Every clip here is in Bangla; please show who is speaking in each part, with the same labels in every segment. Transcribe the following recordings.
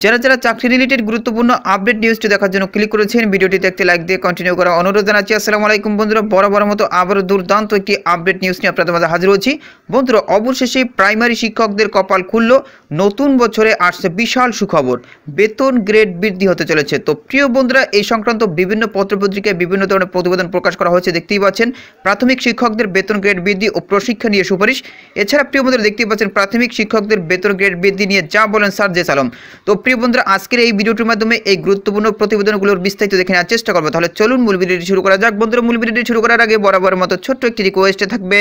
Speaker 1: যারা যারা চাকরি রিলেটেড গুরুত্বপূর্ণ আপডেট নিউজটি দেখার জন্য ক্লিক করেছেন, ভিডিওটিতে একটি লাইক দিয়ে কন্টিনিউ করা অনুরোধ জানাচ্ছি। আসসালামু আলাইকুম বন্ধুরা, বরাবর মতো আবারও দুর্দান্ত একটি আপডেট নিউজ নিয়ে আপনাদের মাঝে হাজির হচ্ছি। বন্ধুরা, অবশেষে প্রাইমারি শিক্ষকদের কপাল খুলল, নতুন বছরে আসছে বিশাল সুখবর, বেতন গ্রেড বৃদ্ধি হতে চলেছে। তো প্রিয় বন্ধুরা, এই সংক্রান্ত বিভিন্ন পত্রপত্রিকায় বিভিন্ন ধরনের প্রতিবেদন প্রকাশ করা হয়েছে, দেখতেই পাচ্ছেন। প্রাথমিক শিক্ষকদের বেতন গ্রেড বৃদ্ধি ও প্রশিক্ষণ নিয়ে সুপারিশ। এছাড়া প্রিয় বন্ধুরা দেখতেই পাচ্ছেন প্রাথমিক শিক্ষকদের বেতন গ্রেড বৃদ্ধি নিয়ে যা বলেন সার্জিস আলম। তো প্রিয় বন্ধুরা, আজকের এই ভিডিওটির মাধ্যমে এই গুরুত্বপূর্ণ প্রতিবেদনগুলোর বিস্তারিত দেখে নেওয়ার চেষ্টা করবো। তাহলে চলুন মূল ভিডিওটি শুরু করা যাক। বন্ধুরা, মূল ভিডিওটি শুরু করার আগে বরাবরের মতো ছোট্ট একটি রিকোয়েস্টে থাকবে,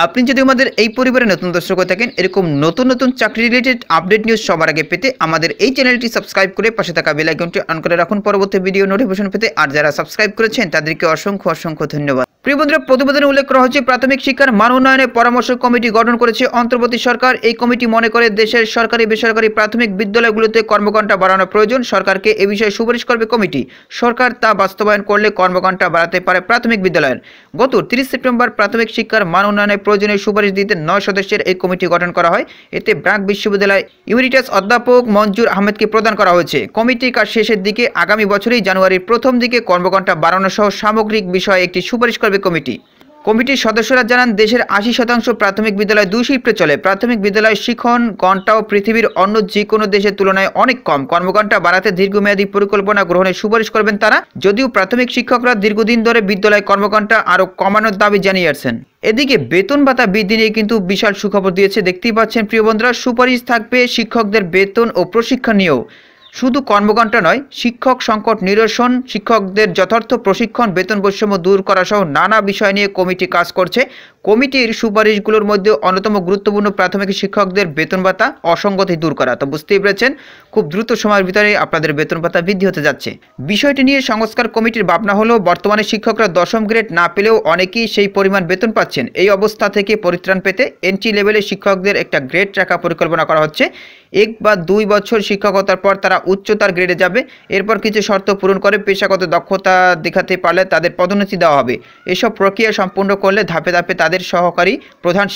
Speaker 1: আপনি যদি আমাদের এই পরিবারে নতুন দর্শক হয়ে থাকেন, এরকম নতুন নতুন চাকরি রিলেটেড আপডেট নিউজ সবার আগে পেতে আমাদের এই চ্যানেলটি সাবস্ক্রাইব করে পাশে থাকা বেল আইকনটি অন করে রাখুন পরবর্তী ভিডিও নোটিফিকেশন পেতে। আর যারা সাবস্ক্রাইব করেছেন তাদেরকে অসংখ্য অসংখ্য ধন্যবাদ। প্রিয় বন্ধুরা, প্রতিবেদনে উল্লেখ করা হচ্ছে প্রাথমিক শিক্ষার মান উন্নয়নে পরামর্শ কমিটি গঠন করেছে অন্তর্বর্তী সরকার। এই কমিটি মনে করে দেশের সরকারি বেসরকারি প্রাথমিক বিদ্যালয়গুলোতে কর্মঘণ্টা বাড়ানো প্রয়োজন। সরকারকে এ বিষয়ে সুপারিশ করবে কমিটি। সরকার তা বাস্তবায়ন করলে কর্মঘণ্টা বাড়াতে পারে প্রাথমিক বিদ্যালয়ের। গত 30 সেপ্টেম্বর প্রাথমিক শিক্ষার মান উন্নয়নে প্রয়োজনীয় সুপারিশ দিতে 9 সদস্যের এই কমিটি গঠন করা হয়। এতে ব্র্যাক বিশ্ববিদ্যালয় ইমেরিটাস অধ্যাপক মঞ্জুর আহমেদকে প্রদান করা হয়েছে। কমিটির কাজ শেষের দিকে আগামী বছরই জানুয়ারির প্রথম দিকে কর্মঘণ্টা বাড়ানো সহ সামগ্রিক বিষয়ে একটি সুপারিশ করবে কমিটি। কমিটির সদস্যরা জানান, দেশের 80% প্রাথমিক বিদ্যালয় 2 শিফটে চলে। প্রাথমিক বিদ্যালয় শিক্ষণ ঘণ্টাও পৃথিবীর অন্য যে কোনো দেশের তুলনায় অনেক কম। কর্মঘণ্টা বাড়াতে দীর্ঘমেয়াদী পরিকল্পনা গ্রহণের সুপারিশ করবেন তারা। যদিও প্রাথমিক শিক্ষকরা দীর্ঘদিন ধরে বিদ্যালয় কর্মঘণ্টা আরও কমানোর দাবি জানিয়ে আসছেন। এদিকে বেতন ভাতা বৃদ্ধি নিয়ে কিন্তু বিশাল সুখবর দিয়েছে, দেখতেই পাচ্ছেন প্রিয় বন্ধুরা। সুপারিশ থাকবে শিক্ষকদের বেতন ও প্রশিক্ষণ নিয়েও। শুধু কর্মঘণ্টা নয়, শিক্ষক সংকট নিরসন, শিক্ষকদের যথার্থ প্রশিক্ষণ, বেতন বৈষম্য দূর করা সহ নানা বিষয় নিয়ে কমিটি কাজ করছে। কমিটির সুপারিশগুলোর মধ্যে অন্যতম গুরুত্বপূর্ণ প্রাথমিক শিক্ষকদের বেতন ভাতা অসঙ্গতি দূর করা। তো বুঝতেই পেরেছেন, খুব দ্রুত সময়ের ভিতরে আপনাদের বেতন ভাতা বৃদ্ধি হতে যাচ্ছে। বিষয়টি নিয়ে সংস্কার কমিটির ভাবনা হলো, বর্তমানে শিক্ষকরা 10ম গ্রেড না পেলেও অনেকেই সেই পরিমাণ বেতন পাচ্ছেন। এই অবস্থা থেকে পরিত্রাণ পেতে এন্ট্রি লেভেলের শিক্ষকদের একটা গ্রেড রাখা পরিকল্পনা করা হচ্ছে। 1 বা 2 বছর শিক্ষকতার পর তারা উচ্চতার গ্রেডে যাবে। এরপর কিছু শর্ত পূরণ করে পেশাগত দক্ষতা দেখাতে পারলে তাদের পদোন্নতি দেওয়া হবে। এসব প্রক্রিয়া সম্পূর্ণ করলে ধাপে ধাপে তাদের সহকারী প্রধান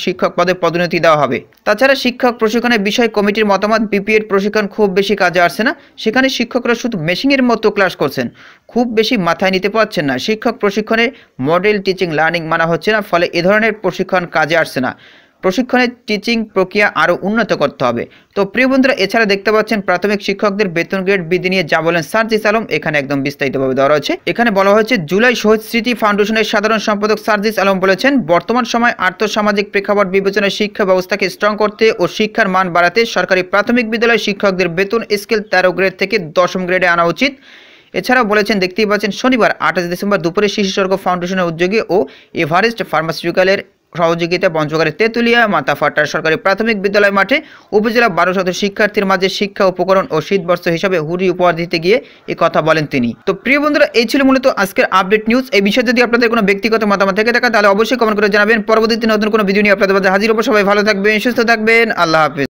Speaker 1: শিক্ষক পদে পদোন্নতি দেওয়া হবে। তাছাড়া শিক্ষক প্রশিক্ষণের বিষয় কমিটির মতামত, বিপিএড প্রশিক্ষণ খুব বেশি কাজে আসছে না। সেখানে শিক্ষকরা শুধু মেশিনের মতো ক্লাস করছেন, খুব বেশি মাথায় নিতে পারছেন না। শিক্ষক প্রশিক্ষণে মডেল টিচিং লার্নিং মানা হচ্ছে না, ফলে এ ধরনের প্রশিক্ষণ কাজে আসছে না। প্রশিক্ষণের টিচিং প্রক্রিয়া আরও উন্নত করতে হবে। তো প্রিয় বন্ধুরা, এছাড়া দেখতে পাচ্ছেন প্রাথমিক শিক্ষকদের বেতন গ্রেড বৃদ্ধি নিয়ে যা বলেন সার্জিস আলম, এখানে একদম বিস্তারিতভাবে দেওয়া রয়েছে। এখানে বলা হয়েছে, জুলাই শহীদ স্মৃতি ফাউন্ডেশনের সাধারণ সম্পাদক সার্জিস আলম বলেছেন, বর্তমান সময় আর্থসামাজিক প্রেক্ষাপট বিবেচনায় শিক্ষা ব্যবস্থাকে স্ট্রং করতে ও শিক্ষার মান বাড়াতে সরকারি প্রাথমিক বিদ্যালয় শিক্ষকদের বেতন স্কেল 13 গ্রেড থেকে 10ম গ্রেডে আনা উচিত। এছাড়াও বলেছেন, দেখতেই পাচ্ছেন, শনিবার 28 ডিসেম্বর দুপুরে শিশু স্বর্গ ফাউন্ডেশনের উদ্যোগে ও এভারেস্ট ফার্মাসিউটিক্যালের সহযোগিতা পঞ্চগড়ের তেঁতুলিয়া মাথাফাটার সরকারি প্রাথমিক বিদ্যালয় মাঠে উপজেলা 1200 শিক্ষার্থীর মাঝে শিক্ষা উপকরণ ও শীতবস্ত্র হিসাবে হুডি উপহার দিতে গিয়ে এই কথা বলেন তিনি। তো প্রিয় বন্ধুরা, এই ছিল মূলত আজকের আপডেট নিউজ। এই বিষয়ে যদি আপনাদের কোনো ব্যক্তিগত মতামত থেকে থাকে তাহলে অবশ্যই কমেন্ট করে জানাবেন। পরবর্তীতে নতুন কোনো ভিডিও নিয়ে আপনাদের মাঝে হাজির হবো। সবাই ভালো থাকবেন, সুস্থ থাকবেন, আল্লাহ হাফেজ।